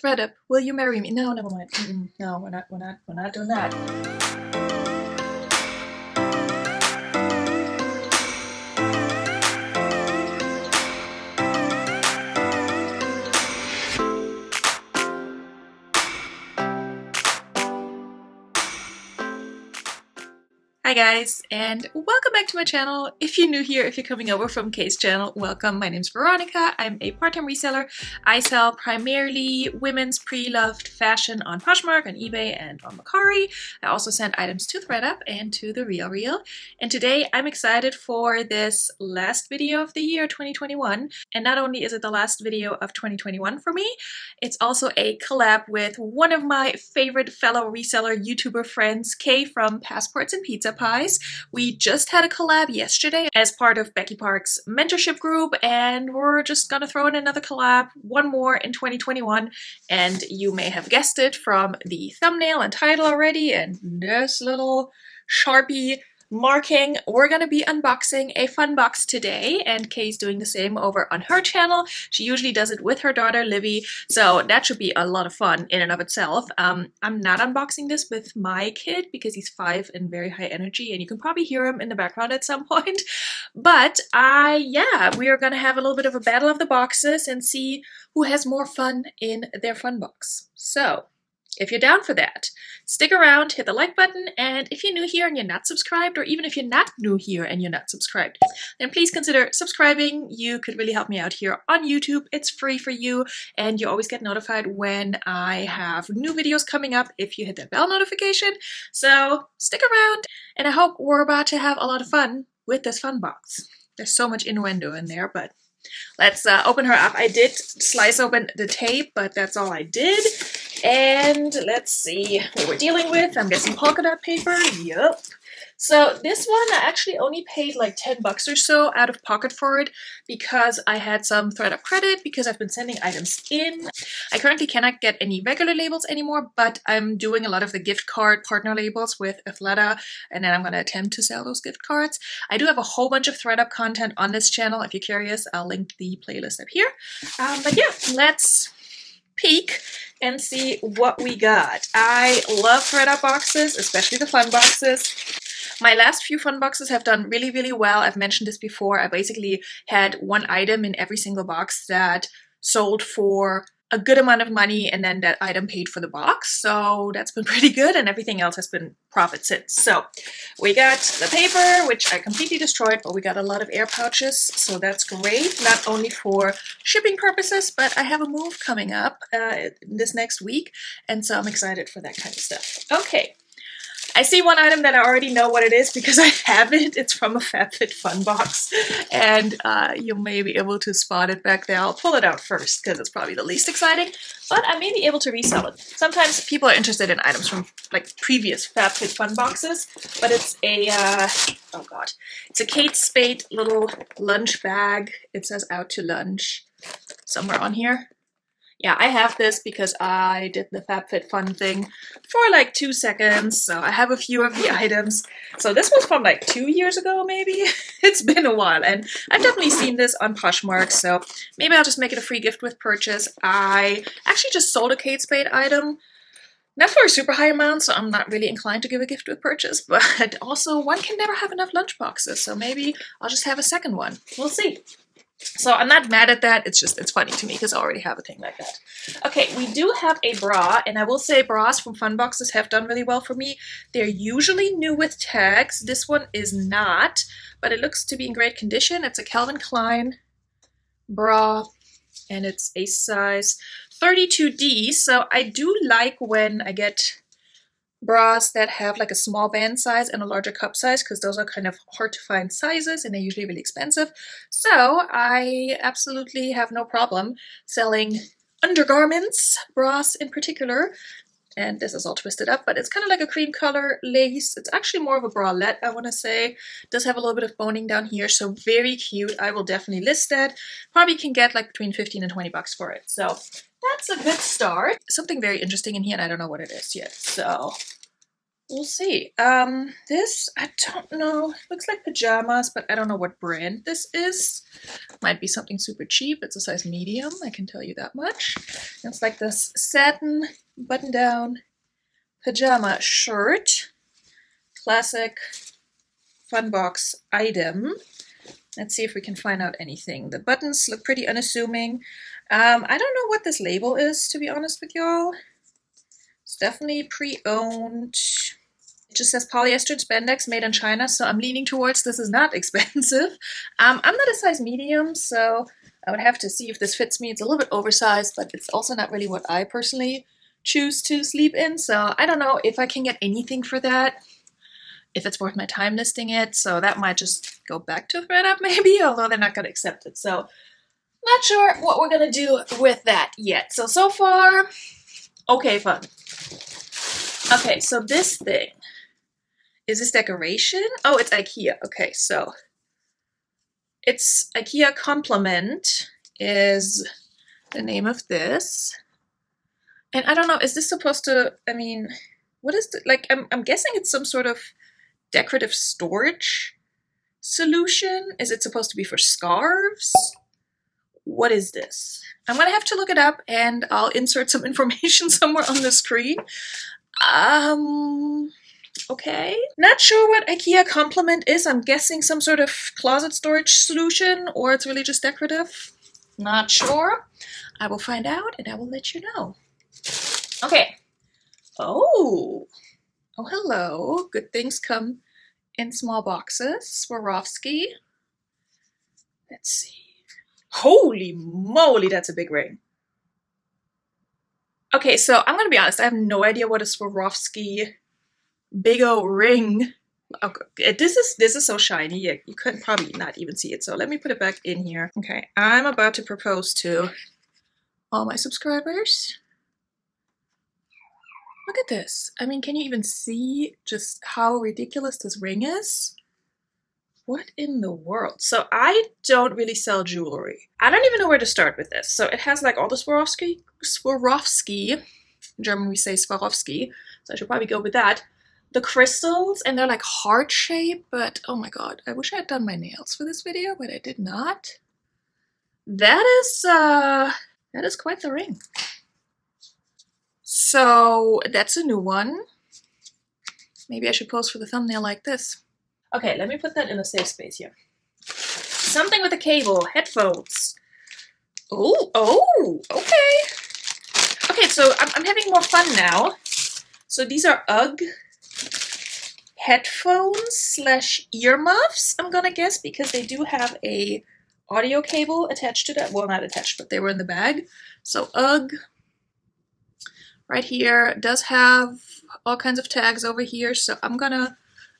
THREDUP, will you marry me? No, never mind. No, we're not doing that. Hi guys, and welcome back to my channel. If you're new here, if you're coming over from Kay's channel, welcome. My name's Veronica. I'm a part-time reseller. I sell primarily women's pre-loved fashion on Poshmark, on eBay, and on Mercari. I also send items to THREDUP and to The Real. And today I'm excited for this last video of the year 2021. And not only is it the last video of 2021 for me, it's also a collab with one of my favorite fellow reseller YouTuber friends, Kay from Passports and Pizza Pies. We just had a collab yesterday as part of Becky Park's mentorship group, and we're just gonna throw in another collab, one more in 2021. And you may have guessed it from the thumbnail and title already, and this little Sharpie marking, we're gonna be unboxing a fun box today, and Kay's doing the same over on her channel. She usually does it with her daughter Livy, so that should be a lot of fun in and of itself. I'm not unboxing this with my kid because he's 5 and very high energy, and you can probably hear him in the background at some point. But yeah, we are gonna have a little bit of a battle of the boxes and see who has more fun in their fun box. So if you're down for that, stick around, hit the like button, and if you're new here and you're not subscribed, or even if you're not new here and you're not subscribed, then please consider subscribing. You could really help me out here on YouTube. It's free for you, and you always get notified when I have new videos coming up if you hit that bell notification. So stick around, and I hope we're about to have a lot of fun with this fun box. There's so much innuendo in there, but let's open her up. I did slice open the tape, but that's all I did. And let's see what we're dealing with. I'm guessing polka dot paper. Yup. So this one, I actually only paid like 10 bucks or so out of pocket for it because I had some THREDUP credit because I've been sending items in. I currently cannot get any regular labels anymore, but I'm doing a lot of the gift card partner labels with Athleta, and then I'm going to attempt to sell those gift cards. I do have a whole bunch of THREDUP content on this channel. If you're curious, I'll link the playlist up here. But yeah, let's peek and see what we got. I love THREDUP boxes, especially the fun boxes. My last few fun boxes have done really, really well. I've mentioned this before. I basically had one item in every single box that sold for a good amount of money, and then that item paid for the box. So that's been pretty good, and everything else has been profit since. So we got the paper, which I completely destroyed, but we got a lot of air pouches, so that's great. Not only for shipping purposes, but I have a move coming up this next week, and so I'm excited for that kind of stuff. Okay. I see one item that I already know what it is because I have it. It's from a FabFitFun and you may be able to spot it back there. I'll pull it out first because it's probably the least exciting, but I may be able to resell it. Sometimes people are interested in items from like previous FabFitFun boxes, but it's a, oh god, it's a Kate Spade little lunch bag. It says out to lunch somewhere on here. Yeah, I have this because I did the FabFitFun thing for like 2 seconds, so I have a few of the items. So this was from like 2 years ago, maybe? It's been a while, and I've definitely seen this on Poshmark, so maybe I'll just make it a free gift with purchase. I actually just sold a Kate Spade item, not for a super high amount, so I'm not really inclined to give a gift with purchase, but also one can never have enough lunch boxes, so maybe I'll just have a second one. We'll see. So I'm not mad at that, it's just, it's funny to me because I already have a thing like that. Okay, we do have a bra, and I will say bras from fun boxes have done really well for me. They're usually new with tags. This one is not, but it looks to be in great condition. It's a Calvin Klein bra, and it's a size 32D, so I do like when I get bras that have like a small band size and a larger cup size, because those are kind of hard to find sizes and they're usually really expensive. So I absolutely have no problem selling undergarments, bras in particular. And this is all twisted up, but it's kind of like a cream color lace. It's actually more of a bralette, I want to say. It does have a little bit of boning down here, so very cute. I will definitely list that. Probably can get like between 15 and 20 bucks for it. So that's a good start. Something very interesting in here, and I don't know what it is yet. So We'll see. This, I don't know. It looks like pajamas, but I don't know what brand this is. Might be something super cheap. It's a size medium, I can tell you that much. It's like this satin button-down pajama shirt. Classic Funbox item. Let's see if we can find out anything. The buttons look pretty unassuming. I don't know what this label is, to be honest with y'all. It's definitely pre-owned. It just says polyester and spandex made in China, so I'm leaning towards this is not expensive. I'm not a size medium, so I would have to see if this fits me. It's a little bit oversized, but it's also not really what I personally choose to sleep in, so I don't know if I can get anything for that, if it's worth my time listing it, so that might just go back to ThreadUp maybe, although they're not going to accept it, so not sure what we're going to do with that yet. So far, okay, fun. Okay, so this thing, is this decoration? Oh, it's IKEA. Okay, so it's IKEA Compliment is the name of this. And I don't know, is this supposed to, I mean, what is it? Like, I'm guessing it's some sort of decorative storage solution. Is it supposed to be for scarves? What is this? I'm gonna have to look it up and I'll insert some information somewhere on the screen. Okay. Not sure what IKEA Compliment is. I'm guessing some sort of closet storage solution, or it's really just decorative. Not sure. I will find out and I will let you know. Okay. Oh, hello. Good things come in small boxes. Swarovski. Let's see. Holy moly, that's a big ring. Okay, so I'm gonna be honest. I have no idea what a Swarovski big old ring. Okay, this is so shiny. You couldn't probably not even see it. So let me put it back in here. Okay, I'm about to propose to all my subscribers. Look at this. I mean, can you even see just how ridiculous this ring is? What in the world? So I don't really sell jewelry. I don't even know where to start with this. So it has like all the Swarovski. In German we say Swarovski. So I should probably go with that. The crystals, and they're like heart shaped, but oh my god, I wish I had done my nails for this video, but I did not. That is quite the ring. So that's a new one. Maybe I should pose for the thumbnail like this. Okay, let me put that in a safe space here. Something with a cable, headphones. Oh, okay. Okay, so I'm having more fun now. So these are Ugg Headphones / earmuffs, I'm gonna guess, because they do have a audio cable attached to that. Well, not attached, but they were in the bag. So Ugg right here does have all kinds of tags over here. So I'm gonna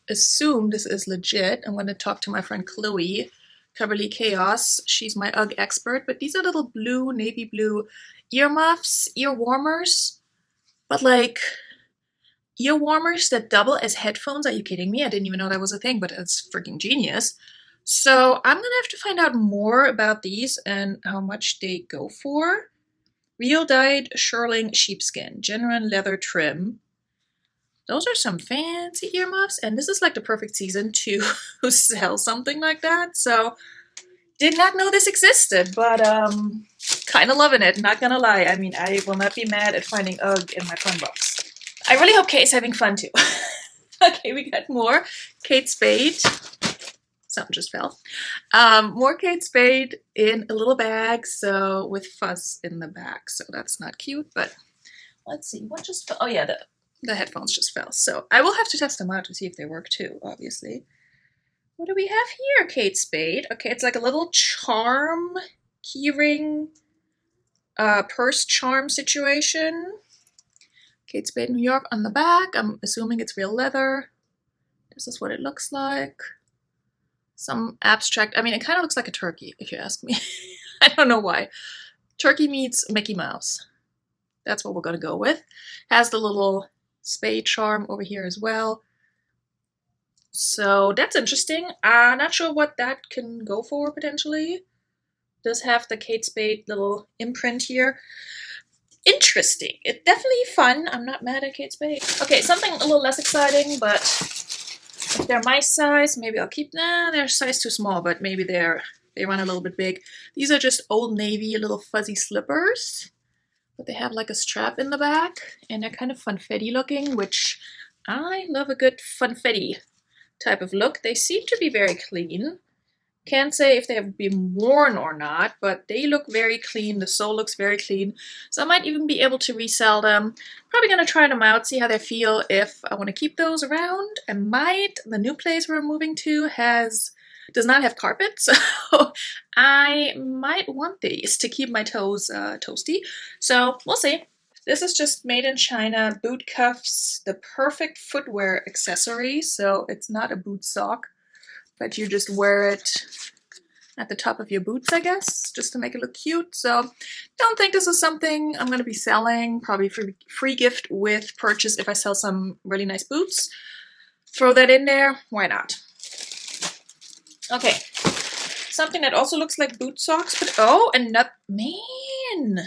assume this is legit. I'm gonna talk to my friend Chloe, Coverly Chaos. She's my Ugg expert. But these are little blue, navy blue earmuffs, ear warmers, but like ear warmers that double as headphones. Are you kidding me? I didn't even know that was a thing, but it's freaking genius. So I'm gonna have to find out more about these and how much they go for. Real dyed shearling sheepskin, genuine leather trim. Those are some fancy earmuffs, and this is like the perfect season to sell something like that. So did not know this existed, but kind of loving it, not gonna lie. I mean, I will not be mad at finding Ugg in my fun box. I really hope Kate's having fun too. Okay, we got more Kate Spade. Something just fell. More Kate Spade in a little bag, so with fuzz in the back. So that's not cute, but let's see. What just fell? Oh yeah, the headphones just fell. So I will have to test them out to see if they work too, obviously. What do we have here, Kate Spade? Okay, it's like a little charm, keyring, purse charm situation. Kate Spade, New York on the back. I'm assuming it's real leather. This is what it looks like. Some abstract, I mean, it kind of looks like a turkey, if you ask me. I don't know why. Turkey meets Mickey Mouse. That's what we're going to go with. Has the little spade charm over here as well. So that's interesting. Not sure what that can go for, potentially. Does have the Kate Spade little imprint here. interesting. It's definitely fun. I'm not mad at Kate Spade. Okay, something a little less exciting, but if they're my size, maybe I'll keep them. They're size too small, but maybe they run a little bit big. These are just Old Navy little fuzzy slippers, but they have like a strap in the back, and they're kind of funfetti looking, which I love a good funfetti type of look. They seem to be very clean. Can't say if they have been worn or not, but they look very clean. The sole looks very clean. So I might even be able to resell them. Probably going to try them out, see how they feel. If I want to keep those around, I might. The new place we're moving to does not have carpet, so I might want these to keep my toes toasty. So we'll see. This is just made in China. Boot cuffs, the perfect footwear accessory. So it's not a boot sock, but you just wear it at the top of your boots, I guess, just to make it look cute. So don't think this is something I'm going to be selling. Probably free gift with purchase if I sell some really nice boots. Throw that in there. Why not? Okay. Something that also looks like boot socks, but oh, and not, man.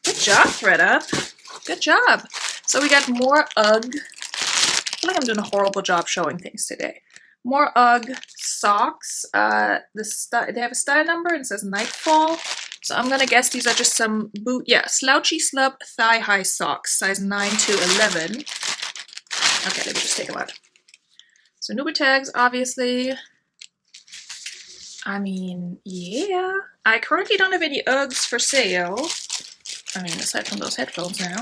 Good job, THREDUP. Good job. So we got more Ugg. I feel like I'm doing a horrible job showing things today. More Ugg socks. They have a style number and it says Nightfall. So I'm gonna guess these are just some slouchy slub thigh-high socks, size 9 to 11. Okay, let me just take them out. So Nuba tags, obviously. I mean, yeah. I currently don't have any Uggs for sale. I mean, aside from those headphones now.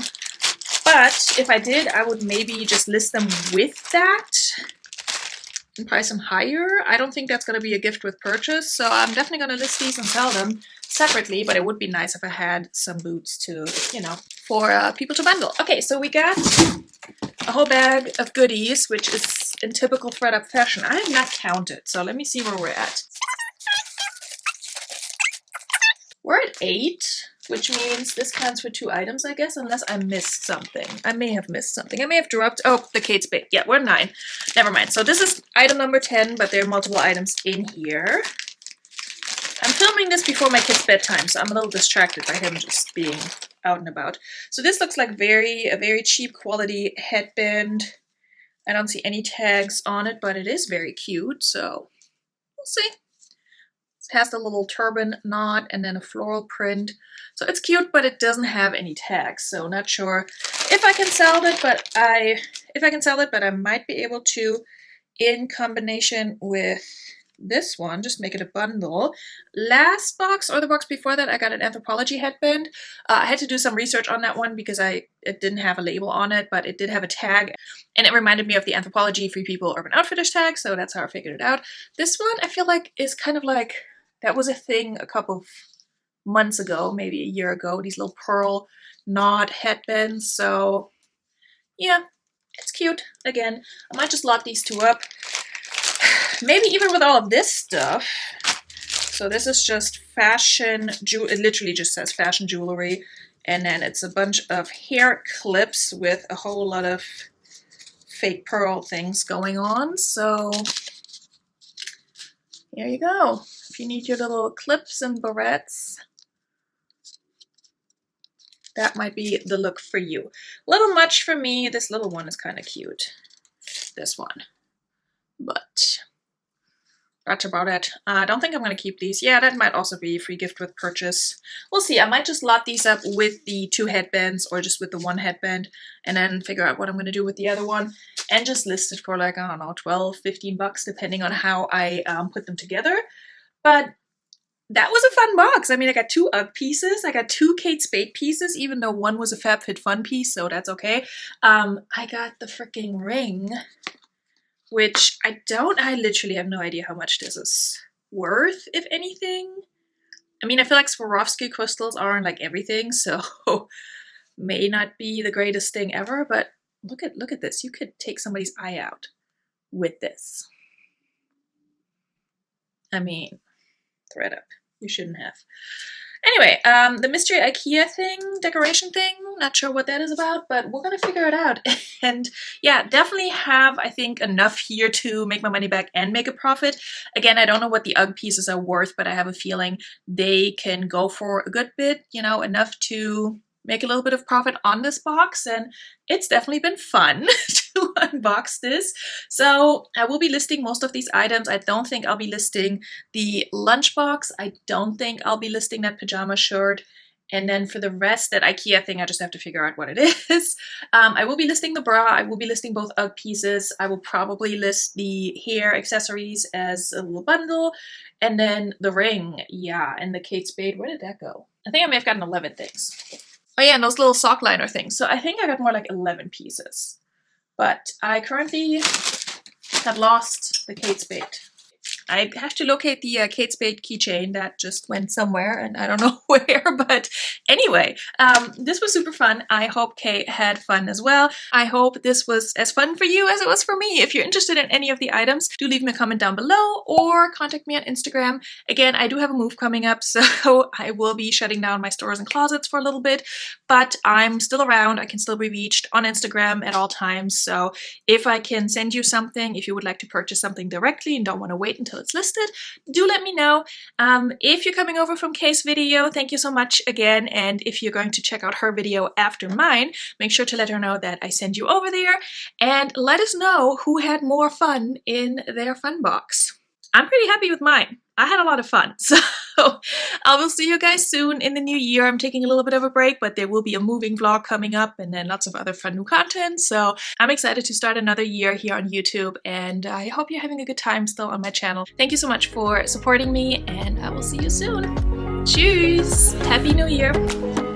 But if I did, I would maybe just list them with that and price them higher. I don't think that's going to be a gift with purchase, so I'm definitely going to list these and sell them separately, but it would be nice if I had some boots to, you know, for people to bundle. Okay, so we got a whole bag of goodies, which is in typical THREDUP fashion. I have not counted, so let me see where we're at. We're at 8, which means this counts for 2 items, I guess, unless I missed something. I may have missed something. I may have dropped, oh, the Kate Spade. Yeah, we're 9. Never mind. So this is item number 10, but there are multiple items in here. I'm filming this before my kid's bedtime, so I'm a little distracted by him just being out and about. So this looks like a very cheap quality headband. I don't see any tags on it, but it is very cute, so we'll see. It has the little turban knot and then a floral print. So it's cute, but it doesn't have any tags. So not sure if I can sell it, but I might be able to, in combination with this one, just make it a bundle. Last box, or the box before that, I got an Anthropology headband. I had to do some research on that one because it didn't have a label on it, but it did have a tag, and it reminded me of the Anthropology Free People Urban Outfitters tag, so that's how I figured it out. This one, I feel like, is kind of like, that was a thing a couple of months ago, maybe a year ago, these little pearl knot headbands. So yeah, it's cute. Again, I might just lock these 2 up. Maybe even with all of this stuff. So this is just fashion, it literally just says fashion jewelry. And then it's a bunch of hair clips with a whole lot of fake pearl things going on. So here you go. If you need your little clips and barrettes, that might be the look for you. A little much for me. This little one is kind of cute. This one. But that's about it. I don't think I'm going to keep these. Yeah, that might also be a free gift with purchase. We'll see. I might just lot these up with the 2 headbands or just with the 1 headband and then figure out what I'm going to do with the other one and just list it for like, I don't know, 12, 15 bucks depending on how I put them together. But that was a fun box. I mean, I got 2 Ugg pieces. I got 2 Kate Spade pieces, even though one was a FabFitFun piece, so that's okay. I got the freaking ring, which I literally have no idea how much this is worth, if anything. I mean, I feel like Swarovski crystals aren't like everything, so may not be the greatest thing ever, but look at this. You could take somebody's eye out with this. I mean, THREDUP. You shouldn't have. Anyway, the mystery IKEA thing, decoration thing, not sure what that is about, but we're gonna figure it out. And yeah, definitely have, I think, enough here to make my money back and make a profit. Again, I don't know what the Ugg pieces are worth, but I have a feeling they can go for a good bit, you know, enough to make a little bit of profit on this box, and it's definitely been fun to unbox this. So I will be listing most of these items. I don't think I'll be listing the lunchbox. I don't think I'll be listing that pajama shirt. And then for the rest, that IKEA thing, I just have to figure out what it is. I will be listing the bra. I will be listing both Ugg pieces. I will probably list the hair accessories as a little bundle. And then the ring, yeah, and the Kate Spade. Where did that go? I think I may have gotten 11 things. Oh yeah, and those little sock liner things. So I think I got more like 11 pieces. But I currently have lost the Kate Spade. I have to locate the Kate Spade keychain that just went somewhere and I don't know where, but anyway, this was super fun. I hope Kate had fun as well. I hope this was as fun for you as it was for me. If you're interested in any of the items, do leave me a comment down below or contact me on Instagram. Again, I do have a move coming up, so I will be shutting down my stores and closets for a little bit, but I'm still around. I can still be reached on Instagram at all times, so if I can send you something, if you would like to purchase something directly and don't want to wait until it's listed, do let me know. If you're coming over from Kay's video, thank you so much again, and if you're going to check out her video after mine, make sure to let her know that I send you over there, and let us know who had more fun in their fun box. I'm pretty happy with mine. I had a lot of fun, so I will see you guys soon in the new year. I'm taking a little bit of a break, but there will be a moving vlog coming up and then lots of other fun new content. So I'm excited to start another year here on YouTube, and I hope you're having a good time still on my channel. Thank you so much for supporting me, and I will see you soon. Tschüss! Happy New Year!